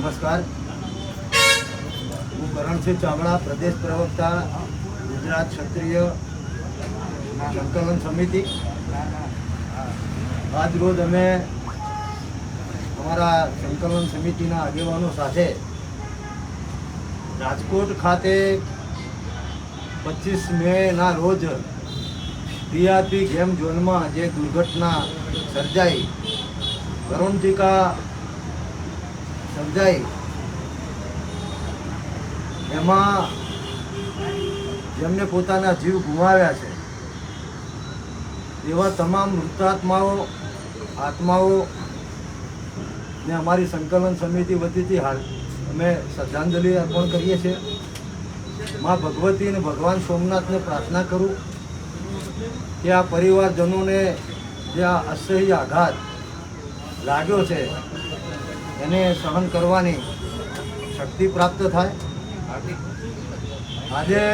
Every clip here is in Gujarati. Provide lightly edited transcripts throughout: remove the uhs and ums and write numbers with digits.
નમસ્કાર. હું કરણસિંહ ચાવડા, પ્રદેશ પ્રવક્તા, ગુજરાત ક્ષત્રિય સંકલન સમિતિ. આજ રોજ અમે અમારા સંકલન સમિતિના આગેવાનો સાથે રાજકોટ ખાતે 25 મેના રોજ ટીઆરપી ગેમ ઝોનમાં જે દુર્ઘટના સર્જાઈ, કરુણતિકા સર્જાઈ, એમાં જેમને પોતાના જીવ ગુમાવ્યા છે એવા તમામ આત્માઓ ને અમારી સંકલન સમિતિ વતીથી હાલ અમે શ્રદ્ધાંજલિ અર્પણ કરીએ છીએ. મા ભગવતી અને ભગવાન સોમનાથને પ્રાર્થના કરું કે આ પરિવારજનોને જે આ અસહ્ય આઘાત લાગ્યો છે એને સહન કરવાની શક્તિ પ્રાપ્ત થાય. આજે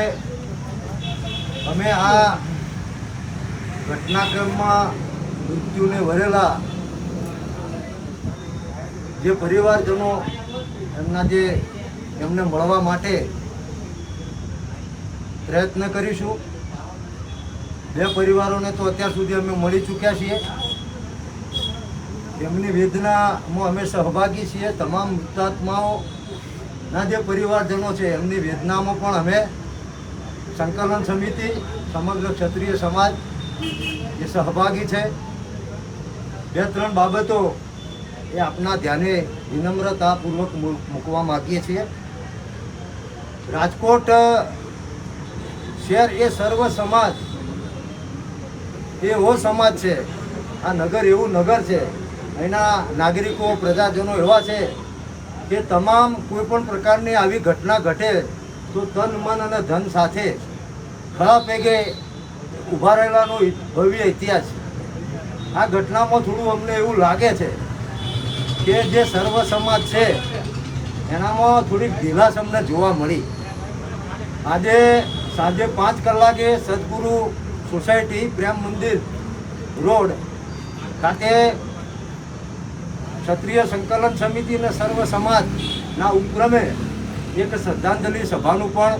અમે આ ઘટનાક્રમમાં મૃત્યુને વરેલા જે પરિવારજનો એમને મળવા માટે પ્રયત્ન કરીશું. બે પરિવારોને તો અત્યાર સુધી અમે મળી ચૂક્યા છીએ. એમની વેદનામાં અમે સહભાગી છીએ. તમામ મૃતાત્માઓના જે પરિવારજનો છે એમની વેદનામાં પણ અમે સંકલન સમિતિ, સમગ્ર ક્ષત્રિય સમાજ એ સહભાગી છે. 2-3 બાબતો એ આપના ધ્યાને વિનમ્રતાપૂર્વક મૂકવા માગીએ છીએ. રાજકોટ શહેર એ સર્વ સમાજ એવો સમાજ છે. આ નગર એવું નગર છે. અહીંના નાગરિકો, પ્રજાજનો એવા છે કે તમામ કોઈ પણ પ્રકારની આવી ઘટના ઘટે તો તન, મન અને ધન સાથે ખળા પેગે ઊભા રહેલાનો ભવ્ય ઇતિહાસ. આ ઘટનામાં થોડું અમને એવું લાગે છે કે જે સર્વ સમાજ છે એનામાં થોડીક ઢીલાશ અમને જોવા મળી. આજે સાંજે 5 કલાકે સદગુરુ સોસાયટી, પ્રેમ મંદિર રોડ ખાતે ક્ષત્રિય સંકલન સમિતિ અને સર્વ સમાજના ઉપક્રમે એક શ્રદ્ધાંજલિ સભાનું પણ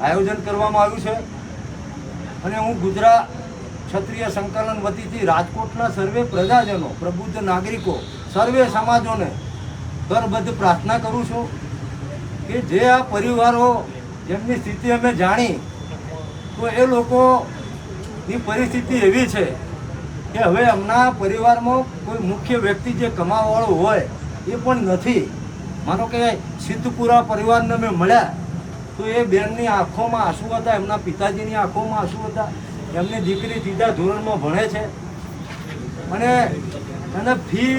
આયોજન કરવામાં આવ્યું છે. અને હું ગુજરાત ક્ષત્રિય સંકલન વતીથી રાજકોટના સર્વે પ્રજાજનો, પ્રબુદ્ધ નાગરિકો, સર્વે સમાજોને કરબદ્ધ પ્રાર્થના કરું છું કે જે આ પરિવારો જેમની સ્થિતિ અમે જાણી તો એ લોકોની પરિસ્થિતિ એવી છે કે હવે એમના પરિવારમાં કોઈ મુખ્ય વ્યક્તિ જે કમાવાવાળો હોય એ પણ નથી. માનો કે સિદ્ધપુરા પરિવારને મેં મળ્યા તો એ બેનની આંખોમાં આંસુ હતા, એમના પિતાજીની આંખોમાં આંસુ હતા. એમની દીકરી 3જા ધોરણમાં ભણે છે અને એને ફી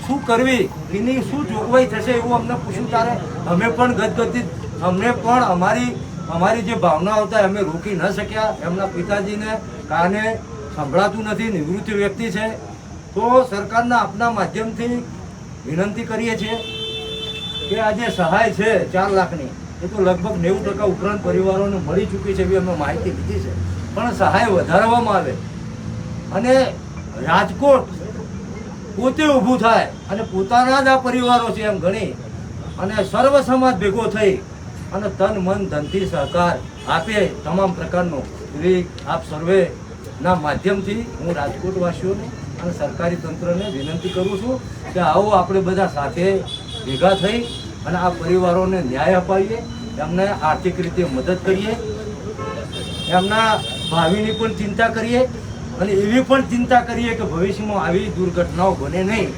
શું કરવી, ફીની શું જોગવાઈ થશે એવું અમને પૂછ્યું. ત્યારે અમે પણ ગદગદિત, અમને પણ અમારી જે ભાવનાઓ હતા અમે રોકી ન શક્યા. એમના પિતાજીને કાને સંભળાતું નથી, નિવૃત્ત વ્યક્તિ છે. તો સરકારના આપના માધ્યમથી વિનંતી કરીએ છીએ કે આ જે સહાય છે 4 લાખની, એ તો લગભગ 90% ઉપરાંત પરિવારોને મળી ચૂકી છે એવી અમે માહિતી લીધી છે. પણ સહાય વધારવામાં આવે અને રાજકોટ પોતે ઊભું થાય અને પોતાના જ આ પરિવારો છે એમ ગણી અને સર્વ સમાજ ભેગો થઈ અને તન, મન, ધનથી સહકાર આપે તમામ પ્રકારનો. એવી આપ સર્વેના માધ્યમથી હું રાજકોટવાસીઓને અને સરકારી તંત્રને વિનંતી કરું છું કે આવો આપણે બધા સાથે ભેગા થઈ અને આ પરિવારોને ન્યાય અપાવીએ, એમને આર્થિક રીતે મદદ કરીએ, એમના ભાવિની પણ ચિંતા કરીએ અને એવી પણ ચિંતા કરીએ કે ભવિષ્યમાં આવી દુર્ઘટનાઓ બને નહીં.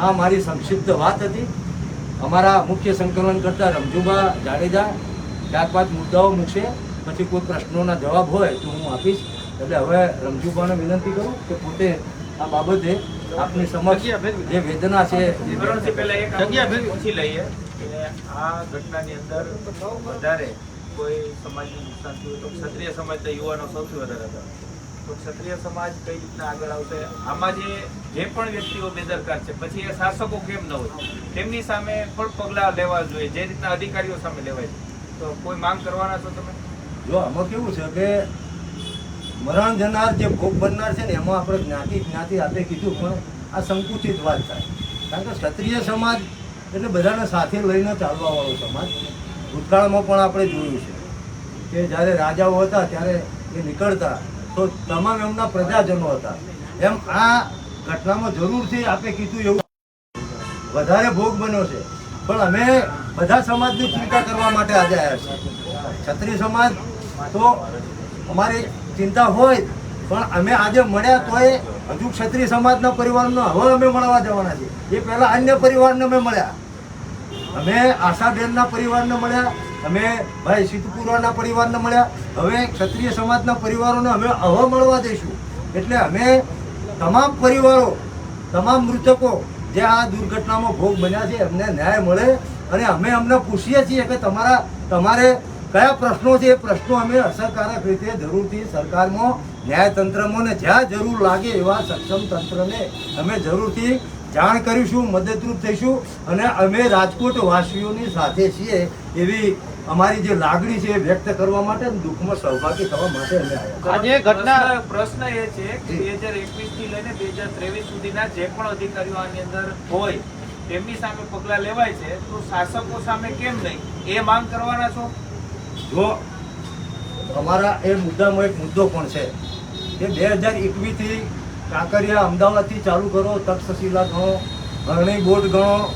આ મારી સંક્ષિપ્ત વાત હતી. અમારા મુખ્ય સંકલન કરતા રમજુભા જાડેજા 4-5 મુદ્દાઓ મૂકશે, પછી કોઈ પ્રશ્નોના જવાબ હોય તો હું આપીશ. એટલે હવે રમજુભાને વિનંતી કરું કે પોતે આ બાબતે આપની સમક્ષ જે વેદના છે પૂછી લઈએ કે આ ઘટનાની અંદર વધારે કોઈ સમાજનું નુકસાન થયું તો ક્ષત્રિય સમાજના યુવાનો સૌથી વધારે હતા. તો ક્ષત્રિય સમાજ કઈ રીતના આગળ આવશે? આમાં જે પણ વ્યક્તિઓ બેદરકાર છે, પછી એ શાસકો કેમ ન હોય, તેમની સામે પણ પગલાં લેવા જોઈએ જે રીતના અધિકારીઓ સામે લેવાય છે. તો કોઈ માંગ કરવાના છો તમે? જો આમાં કેવું છે કે મરણ જનાર જે ભોગ બનનાર છે ને એમાં આપણે જ્ઞાતિ આપણે કીધું, પણ આ સંકુચિત વાત થાય. કારણ કે ક્ષત્રિય સમાજ એટલે બધાને સાથે લઈને ચાલવાવાળો સમાજ. ભૂતકાળમાં પણ આપણે જોયું છે કે જ્યારે રાજાઓ હતા ત્યારે એ નીકળતા તો તમામ એમના પ્રજાજનો હતા. એમ આ ઘટનામાં જરૂરથી આપણે કીધું એવું વધારે ભોગ બન્યો છે, પણ અમે બધા સમાજની ચિંતા કરવા માટે આજે આવ્યા છીએ. ક્ષત્રિય સમાજ તો અમારી ચિંતા હોય, પણ અમે આજે મળ્યા તોય હજુ ક્ષત્રિય સમાજના પરિવારનો હવે અમે મળવા જવાના છીએ. એ પહેલાં અન્ય પરિવારને અમે મળ્યા, અમે આશાબેનના પરિવારને મળ્યા, અમે ભાઈ સિદ્ધપુરાના પરિવારને મળ્યા. હવે ક્ષત્રિય સમાજના પરિવારોને અમે હવે મળવા જઈશું. એટલે અમે તમામ પરિવારો, તમામ મૃતકો જે આ દુર્ઘટનામાં ભોગ બન્યા છે એમને ન્યાય મળે. અને અમે અમને પૂછીએ છીએ કે તમારે કયા પ્રશ્નો છે, એ પ્રશ્નો અમે અસરકારક રીતે જરૂરથી સરકારમાં, ન્યાયતંત્રમાં ને જ્યાં જરૂર લાગે એવા સક્ષમ તંત્રને અમે જરૂરથી જાણ કરીશું, મદદરૂપ થઈશું. અને અમે રાજકોટ વાસીઓની સાથે છીએ એવી અમારી જે લાગણી છે એ વ્યક્ત કરવા માટે, દુઃખમાં સહભાગી થવા માટે અમે આવ્યા. આજે ઘટના પ્રશ્ન એ છે કે 2021 થી લઈને 2023 સુધીના જે પણ અધિકારીઓ આની અંદર હોય તેમની સામે પગલા લેવાય છે, તો શાસકો સામે કેમ નહીં, એ માંગ કરવાના છો? જો અમારા એ મુદ્દામાં એક મુદ્દો પણ છે કે 2021થી કાંકરિયા અમદાવાદથી ચાલુ કરો, તક્ષશિલા ગણો, અરણી બોટ ગણો,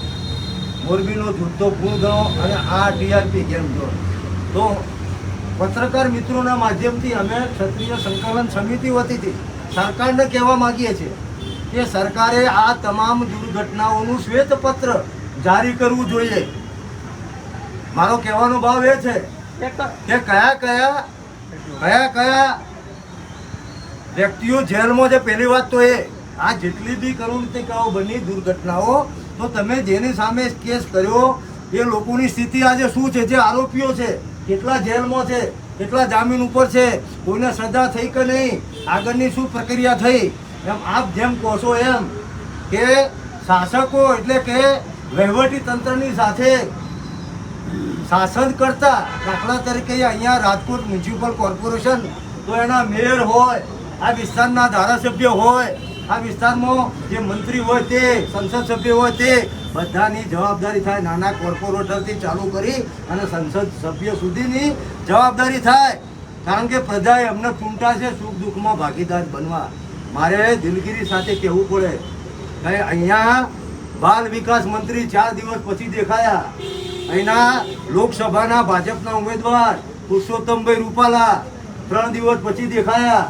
મોરબીનો જુદ્ધો પૂર્ણ ગણો અને આ ટીઆરપી ગેમ ગણો. તો પત્રકાર મિત્રોના માધ્યમથી અમે ક્ષત્રિય સંકલન સમિતિ વતીથી સરકારને કહેવા માગીએ છીએ કે સરકારે આ તમામ દુર્ઘટનાઓનું શ્વેતપત્ર જારી કરવું જોઈએ. મારો કહેવાનો ભાવ એ છે કે કયા કયા વ્યક્તિઓ જેલમાં છે. પહેલી વાત તો એ આ જેટલી બી કરુણિતિકાઓ બની દુર્ઘટનાઓ, તો તમે જેની સામે કેસ કર્યો એ લોકોની સ્થિતિ આજે શું છે, જે આરોપીઓ છે કેટલા જેલમાં છે, કેટલા જામીન ઉપર છે, કોઈને સજા થઈ કે નહીં, આગળની શું પ્રક્રિયા થઈ. એમ આપ જેમ કહો છો એમ કે શાસકો એટલે કે વહીવટી તંત્રની સાથે શાસન કરતા, દાખલા તરીકે અહીંયા રાજકોટ મ્યુનિસિપલ કોર્પોરેશન તો એના મેયર હોય, આ વિસ્તારના ધારાસભ્ય હોય, આ વિસ્તારમાં જે મંત્રી હોય તે, સંસદ સભ્ય હોય તે, બધાની જવાબદારી થાય. નાના કોર્પોરેટરથી ચાલુ કરી અને સંસદ સભ્ય સુધીની જવાબદારી થાય. કારણ કે પ્રજાએ અમને ચૂંટા છે સુખ દુઃખમાં ભાગીદાર બનવા. મારે દિલગીરી સાથે કહેવું પડે કે અહીંયા બાલ વિકાસ મંત્રી 4 દિવસ પછી દેખાયા. અહીંના લોકસભાના ભાજપના ઉમેદવાર પુરુષોત્તમભાઈ રૂપાલા 3 દિવસ પછી દેખાયા.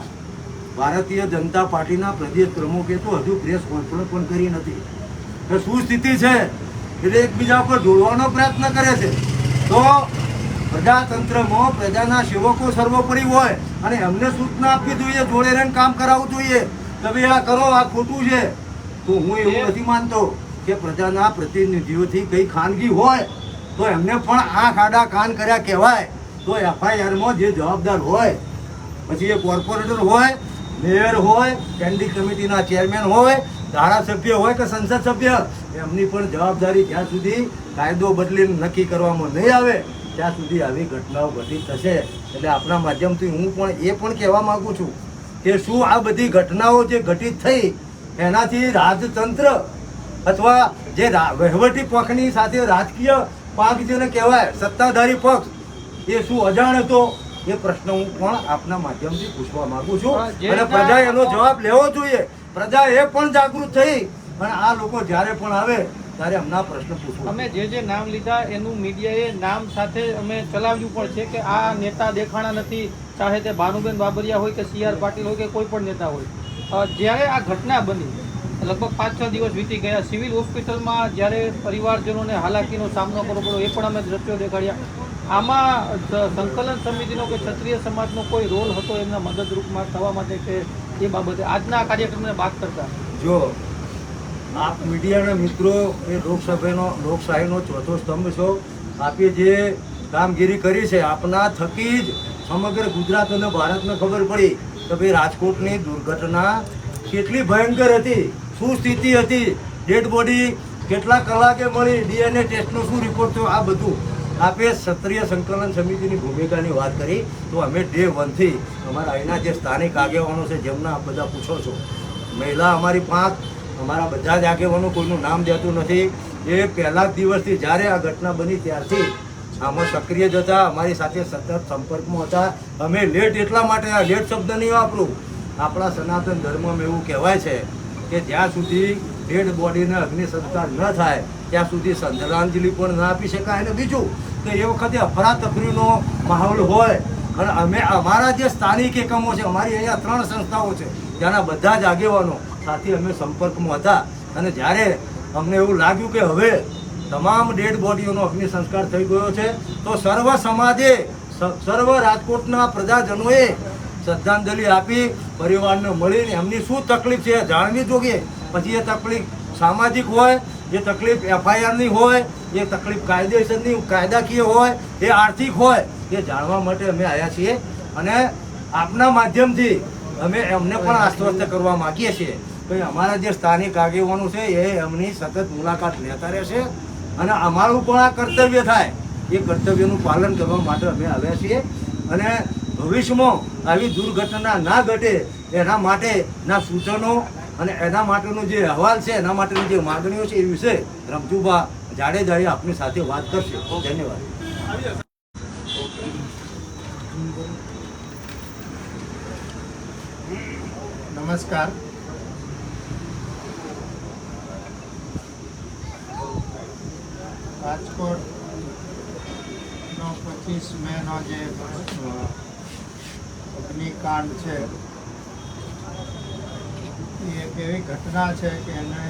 ભારતીય જનતા પાર્ટીના પ્રદેશ પ્રમુખે તો હજુ પ્રેસ કોન્ફરન્સ પણ કરી નથી. શું સ્થિતિ છે એટલે એકબીજા પર જોડવાનો પ્રયત્ન કરે છે. તો પ્રજાતંત્રમાં પ્રજાના સેવકો સર્વોપરી હોય અને એમને સૂચના આપવી જોઈએ, જોડે રહીને કામ કરાવવું જોઈએ કે ભાઈ આ કરો, આ ખોટું છે. તો હું એવું નથી માનતો કે પ્રજાના પ્રતિનિધિઓથી કંઈ ખાનગી હોય તો એમને પણ આંખ આડા કાન કર્યા કહેવાય. તો એફઆઈઆરમાં જે જવાબદાર હોય, પછી એ કોર્પોરેટર હોય, મેયર હોય, સ્ટેન્ડિંગ કમિટીના ચેરમેન હોય, ધારાસભ્ય હોય કે સંસદ સભ્ય, એમની પણ જવાબદારી જ્યાં સુધી કાયદો બદલીને નક્કી કરવામાં નહીં આવે ત્યાં સુધી આવી ઘટનાઓ ઘટિત થશે. એટલે આપણા માધ્યમથી હું પણ એ પણ કહેવા માગું છું કે શું આ બધી ઘટનાઓ જે ઘટિત થઈ એનાથી રાજતંત્ર અથવા જે વહીવટી પક્ષની સાથે રાજકીય પક્ષ જેને કહેવાય સત્તાધારી પક્ષ, એ શું અજાણ હતો? એ પ્રશ્ન હું પણ આપના માધ્યમથી પૂછવા માંગુ છું. અને પ્રજાએ એનો જવાબ લેવો જોઈએ. પ્રજા એ પણ જાગૃત થઈ અને આ લોકો જ્યારે પણ આવે ત્યારે અમના પ્રશ્ન પૂછવા. અમે જે નામ લીધા એનું મીડિયાએ નામ સાથે અમે ચલાવ્યું પણ છે કે આ નેતા દેખાણા નથી, ચાહે તે ભાનુબેન બાબરિયા હોય કે CR પાટીલ હોય કે કોઈ પણ નેતા હોય. જ્યારે આ ઘટના બની લગભગ 5-6 દિવસ વીતી ગયા, સિવિલ હોસ્પિટલમાં જ્યારે પરિવારજનોને હાલાકીનો સામનો કરવો પડ્યો એ પણ અમે દ્રશ્યો દેખાડ્યા. આમાં સંકલન સમિતિનો કે ક્ષત્રિય સમાજનો કોઈ રોલ હતો એમના મદદરૂપમાં થવા માટે કે એ બાબતે આજના કાર્યક્રમને બાદ કરતા? જો આપ મીડિયાના મિત્રો એ લોકશાહીનો ચોથો સ્તંભ છો. આપે જે કામગીરી કરી છે આપના થકી જ સમગ્ર ગુજરાત અને ભારતને ખબર પડી કે ભાઈ રાજકોટની દુર્ઘટના કેટલી ભયંકર હતી, શું સ્થિતિ હતી, ડેડ બોડી કેટલા કલાકે મળી, DNA ટેસ્ટનો શું રિપોર્ટ થયો, આ બધું આપે ક્ષત્રિય સંકલન સમિતિની ભૂમિકાની વાત કરી. તો અમે ડે 1થી અમારા અહીંના જે સ્થાનિક આગેવાનો છે જેમના આપ બધા પૂછો છો, મહિલા અમારી 5, અમારા બધા જ આગેવાનો કોઈનું નામ દેતું નથી, એ પહેલા દિવસથી જ્યારે આ ઘટના બની ત્યારથી આમાં સક્રિય જ હતા, અમારી સાથે સતત સંપર્કમાં હતા. અમે લેટ એટલા માટે, આ લેટ શબ્દ નહીં વાપરું, આપણા સનાતન ધર્મમાં એવું કહેવાય છે કે જ્યાં સુધી ડેડ બોડીને અગ્નિ સંસ્કાર ન થાય ત્યાં સુધી શ્રદ્ધાંજલિ પણ ના આપી શકાય. અને બીજું કે એ વખતે અફરાતફરીનો માહોલ હોય અને અમે અમારા જે સ્થાનિક એકમો છે, અમારી અહીંયા 3 સંસ્થાઓ છે, ત્યાંના બધા જ આગેવાનો સાથે અમે સંપર્કમાં હતા. અને જ્યારે અમને એવું લાગ્યું કે હવે તમામ ડેડ બોડીઓનો અગ્નિ સંસ્કાર થઈ ગયો છે તો સર્વ સમાજે, સર્વ રાજકોટના પ્રજાજનોએ શ્રદ્ધાંજલિ આપી પરિવારને મળીને એમની શું તકલીફ છે જાણવી જોઈએ. પછી એ તકલીફ સામાજિક હોય, એ તકલીફ FIRની હોય, એ તકલીફ કાયદેસરની કાયદાકીય હોય, એ આર્થિક હોય, એ જાણવા માટે અમે આવ્યા છીએ. અને આપના માધ્યમથી અમે એમને પણ આશ્વસ્ત કરવા માગીએ છીએ કે અમારા જે સ્થાનિક આગેવાનો છે એ એમની સતત મુલાકાત લેતા રહેશે અને અમારું પણ આ કર્તવ્ય થાય એ કર્તવ્યનું પાલન કરવા માટે અમે આવ્યા છીએ. અને ભવિષ્યમાં આવી દુર્ઘટના ના ઘટે એના માટેના સૂચનો અને એના માટેનો જે અહેવાલ છે, એના માટેની જે માગણીઓ છે એ વિશે રમજુભા જાડેજાએ આપની સાથે વાત કરશે. ધન્યવાદ. નમસ્કાર. રાજકોટનો 25 મેનો જે અગ્નિકાંડ છે એ એક એવી ઘટના છે કે એને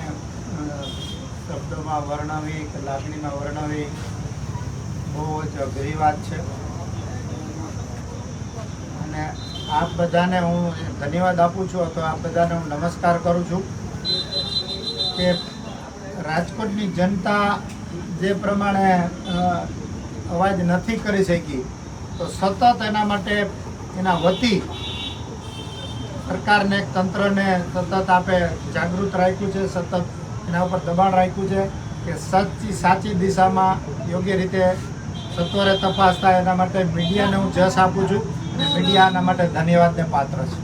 શબ્દોમાં વર્ણવી કે લાગણીમાં વર્ણવી બહુ જ અઘરી વાત છે. અને આપ બધાને હું ધન્યવાદ આપું છું, તો આપ બધાને હું નમસ્કાર કરું છું કે રાજકોટની જનતા જે પ્રમાણે અવાજ નથી કરી શકી તો સતત એના માટે એના વતી સરકારને, તંત્રને સતત આપે જાગૃત રાખ્યું છે, સતત એના ઉપર દબાણ રાખ્યું છે કે સાચી દિશામાં યોગ્ય રીતે સત્વરે તપાસ થાય. એના માટે મીડિયાને હું જશ આપું છું અને મીડિયા એના માટે ધન્યવાદને પાત્ર છે.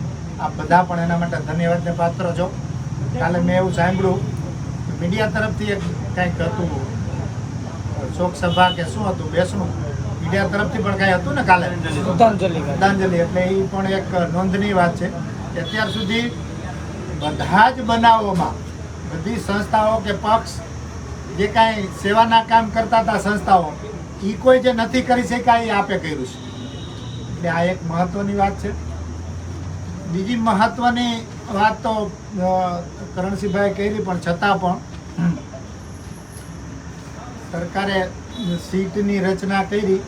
આપ બધા પણ એના માટે ધન્યવાદને પાત્ર છો. કાલે મેં એવું સાંભળ્યું કે મીડિયા તરફથી એક કંઈક હતું, શોક સભા કે શું હતું, બેસણું મીડિયા તરફથી પણ કાંઈ હતું ને કાલે શ્રદ્ધાંજલિ. એટલે એ પણ એક નોંધની વાત છે કે અત્યાર સુધી બધા જ બનાવોમાં બધી સંસ્થાઓ કે પક્ષ જે કાંઈ સેવાના કામ કરતા હતા સંસ્થાઓ, એ કોઈ જે નથી કરી શક્યા એ આપે કર્યું છે. એટલે આ એક મહત્વની વાત છે. બીજી મહત્વની વાત તો કરણસિંહભાઈ કરી, પણ છતાં પણ સરકારે સીટની રચના કરી.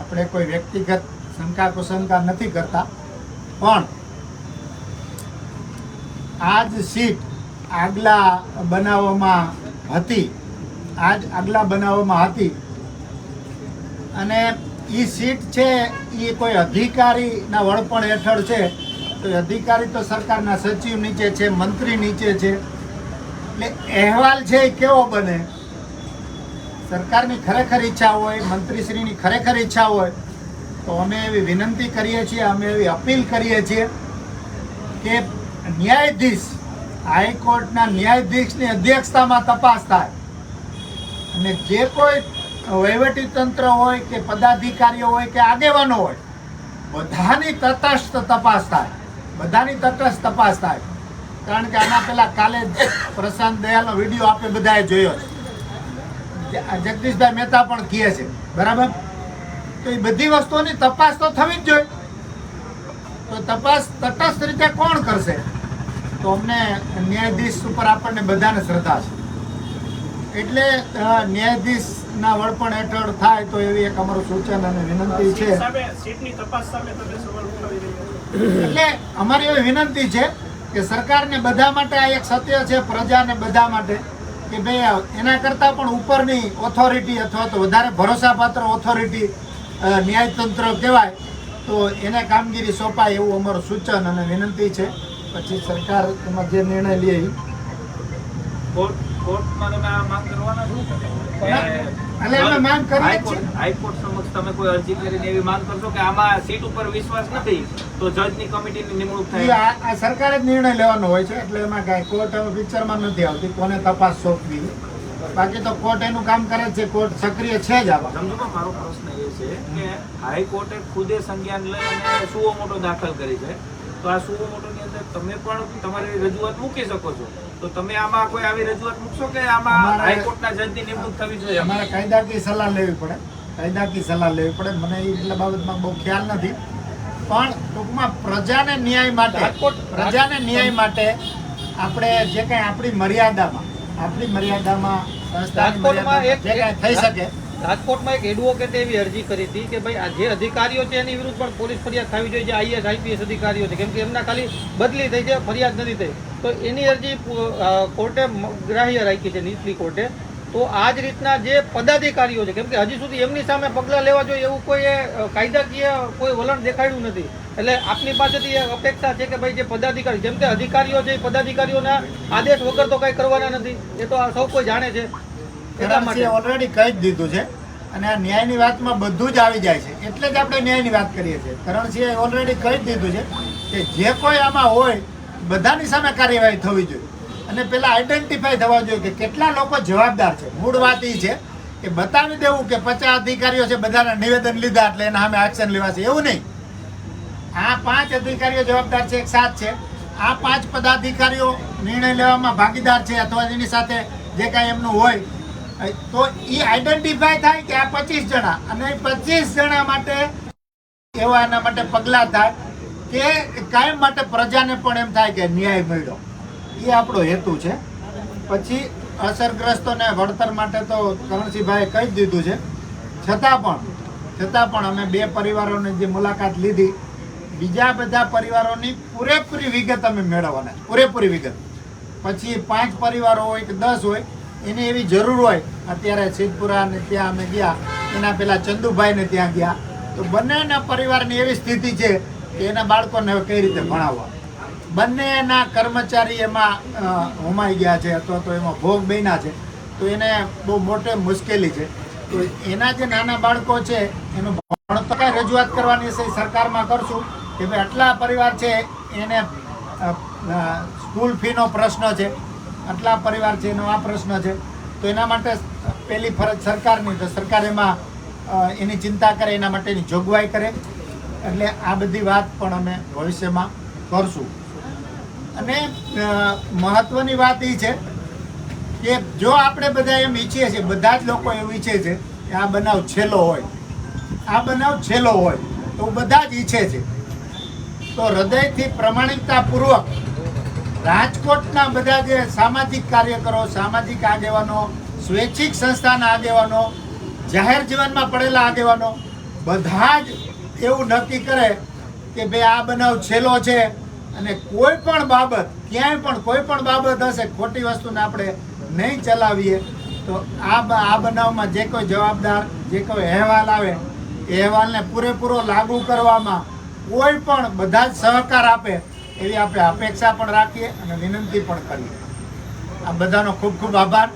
આપણે કોઈ વ્યક્તિગત શંકા કુશંકા નથી કરતા, પણ આ જ સીટ આગલા બનાવોમાં હતી, અને એ સીટ છે એ કોઈ અધિકારીના વડપણ હેઠળ છે. તો અધિકારી તો સરકારના સચિવ નીચે છે, મંત્રી નીચે છે. એટલે અહેવાલ છે એ કેવો બને? સરકારની ખરેખર ઈચ્છા હોય, મંત્રીશ્રીની ખરેખર ઈચ્છા હોય તો અમે એવી વિનંતી કરીએ છીએ, અમે એવી અપીલ કરીએ છીએ કે ન્યાયાધીશ, હાઈકોર્ટના ન્યાયાધીશની અધ્યક્ષતામાં તપાસ થાય અને જે કોઈ વહીવટી તંત્ર હોય કે પદાધિકારીઓ હોય કે આગેવાનો હોય, બધાની તટસ્થ તપાસ થાય, કારણ કે આના પહેલા કાલે પ્રશાંત દયાલનો વિડીયો આપણે બધાએ જોયો છે, જગદીશભાઈ મહેતા પણ કહે છે, બરાબર? તો એ બધી વસ્તુઓની તપાસ તો થવી જ જોઈએ. તો તપાસ તટસ્થ રીતે કોણ કરશે? તો અમને ન્યાયાધીશ ઉપર આપણને બધાને શ્રદ્ધા છે. એટલે ન્યાયાધીશના વડપણ હેઠળ થાય તો એવી એક અમારું સૂચન અને વિનંતી છે. એટલે અમારી એવી વિનંતી છે કે સરકારને બધા માટે આ એક સત્ય છે, પ્રજાને બધા માટે, કે ભાઈ એના કરતાં પણ ઉપરની ઓથોરિટી અથવા તો વધારે ભરોસાપાત્ર ઓથોરિટી ન્યાયતંત્ર કહેવાય તો એને કામગીરી સોંપાય એવું અમારું સૂચન અને વિનંતી છે. પછી સરકાર એમાં જે નિર્ણય લે કોર્ટમાં તમે આ માંગ કરવાના છો? એટલે અમે માંગ કરીએ છીએ. હાઈકોર્ટ સમક્ષ તમે કોઈ અરજી કરીને એવી માંગ કરશો કે આમાં સીટ ઉપર વિશ્વાસ નથી તો જજની કમિટીની નિમણૂક થાય? આ સરકારે જ નિર્ણય લેવાનો હોય છે. એટલે એમાં કાંઈ કોર્ટ પિક્ચરમાં નથી આવતી, કોને તપાસ સોંપવી. તો બાકી તો કોર્ટ એનું કામ કરે છે, કોર્ટ સક્રિય છે જ આમાં. સમજો મારો પ્રશ્ન એ છે કે હાઈકોર્ટે ખુદે સંજ્ઞાન લઈ અને સુઓ મોટો દાખલ કરી છે, તો આ સુઓ મોટોની અંદર તમે પણ તમારી રજૂઆત મૂકી શકો છો. તો તમે આમાં કોઈ આવી રજૂઆત મૂકશો કે આમાં હાઈકોર્ટના જજની નિમણૂક થવી જોઈએ? અમારે કાયદાકીય સલાહ લેવી પડે, કાયદાકીય સલાહ લેવી પડે. મને એટલા બાબતમાં બહુ ખ્યાલ નથી, પણ ટૂંકમાં પ્રજાને ન્યાય માટે, પ્રજાને ન્યાય માટે આપણે જે કાંઈ આપણી મર્યાદામાં સંસ્થાની મર્યાદામાં જે કાંઈ થઈ શકે. રાજકોટમાં એક એડવોકેટે એવી અરજી કરી હતી કે ભાઈ આ જે અધિકારીઓ છે એની વિરુદ્ધ પણ પોલીસ ફરિયાદ થવી જોઈએ, જે આઈએસ આઈપીએસ અધિકારીઓ છે, કેમ કે એમના ખાલી બદલી થઈ છે, ફરિયાદ નથી થઈ. તો એની અરજી કોર્ટે ગ્રાહ્ય રાખી છે, નીચલી કોર્ટે. તો આ જ રીતના જે પદાધિકારીઓ છે, કેમ કે હજી સુધી એમની સામે પગલાં લેવા જોઈએ એવું કોઈ કાયદાકીય કોઈ વલણ દેખાડ્યું નથી. એટલે આપની પાસેથી અપેક્ષા છે કે ભાઈ જે પદાધિકારી, જેમ કે અધિકારીઓ છે, પદાધિકારીઓના આદેશ વગર તો કંઈ કરવાના નથી, એ તો સૌ કોઈ જાણે છે. કરણસિંહે ઓલરેડી કહી જ દીધું છે, અને આ ન્યાયની વાતમાં બધું જ આવી જાય છે, એટલે જ આપણે ન્યાયની વાત કરીએ છીએ. કરણસિંહે ઓલરેડી કહી જ દીધું છે કે જે કોઈ આમાં હોય બધાની સામે કાર્યવાહી થવી જોઈએ, અને પેલા આઈડેન્ટિફાઈ થવા જોઈએ કે કેટલા લોકો જવાબદાર છે. મૂળ વાત એ છે કે બતાવી દેવું કે 50 અધિકારીઓ છે, બધાના નિવેદન લીધા એટલે એના સામે એક્શન લેવાશે, એવું નહીં. આ 5 અધિકારીઓ જવાબદાર છે, એક સાથ છે. આ 5 પદાધિકારીઓ નિર્ણય લેવામાં ભાગીદાર છે, અથવા એની સાથે જે કાંઈ એમનું હોય તો એ આઈડેન્ટિફાય થાય કે આ 25 જણા, અને 25 જણા માટે એવા એના માટે પગલાં થાય કે કાયમ માટે પ્રજાને પણ એમ થાય કે ન્યાય મળ્યો. એ આપણો હેતુ છે. પછી અસરગ્રસ્તોને વળતર માટે તો કરણસિંહભાઈએ કહી જ દીધું છે. છતાં પણ અમે 2 પરિવારોની જે મુલાકાત લીધી, બીજા બધા પરિવારોની પૂરેપૂરી વિગત અમે મેળવવાના, પૂરેપૂરી વિગત. પછી 5 પરિવારો હોય કે 10 હોય, એની એવી જરૂર હોય. અત્યારે સિદ્ધપુરા ને ત્યાં અમે ગયા, એના પેલા ચંદુભાઈને ત્યાં ગયા, તો બંનેના પરિવારની એવી સ્થિતિ છે કે એના બાળકોને હવે કઈ રીતે ભણાવવા. બંનેના કર્મચારી એમાં હોમાઈ ગયા છે, અથવા તો એમાં ભોગ બન્યા છે, તો એને બહુ મોટી મુશ્કેલી છે. તો એના જે નાના બાળકો છે એનું ભણતર કાંઈ રજૂઆત કરવાની છે સરકારમાં કરશું કે ભાઈ આટલા પરિવાર છે એને સ્કૂલ ફીનો પ્રશ્ન છે, આટલા પરિવાર છે એનો આ પ્રશ્ન છે, તો એના માટે પહેલી ફરજ સરકારની, તો સરકાર એમાં એની ચિંતા કરે, એના માટેની જોગવાઈ કરે. એટલે આ બધી વાત પણ અમે ભવિષ્યમાં કરશું. અને મહત્વની વાત એ છે કે જો આપણે બધા એમ ઈચ્છીએ છીએ, બધા જ લોકો એવું ઈચ્છે છે કે આ બનાવ છેલ્લો હોય, આ બનાવ છેલ્લો હોય, તો બધા જ ઈચ્છે છે. તો હૃદયથી પ્રમાણિકતાપૂર્વક રાજકોટના બધા જે સામાજિક કાર્યકરો, સામાજિક આગેવાનો, સ્વૈચ્છિક સંસ્થાના આગેવાનો, જાહેર જીવનમાં પડેલા આગેવાનો બધા જ એવું નક્કી કરે કે ભાઈ આ બનાવ છેલ્લો છે, અને કોઈ પણ બાબત, ક્યાંય પણ કોઈ પણ બાબત હશે, ખોટી વસ્તુને આપણે નહીં ચલાવીએ. તો આ બનાવમાં જે કોઈ જવાબદાર, જે કોઈ અહેવાલ આવે એ અહેવાલને પૂરેપૂરો લાગુ કરવામાં કોઈ પણ બધા જ સહકાર આપે એવી આપણે અપેક્ષા પણ રાખીએ અને વિનંતી પણ કરીએ. આ બધાનો ખૂબ ખૂબ આભાર.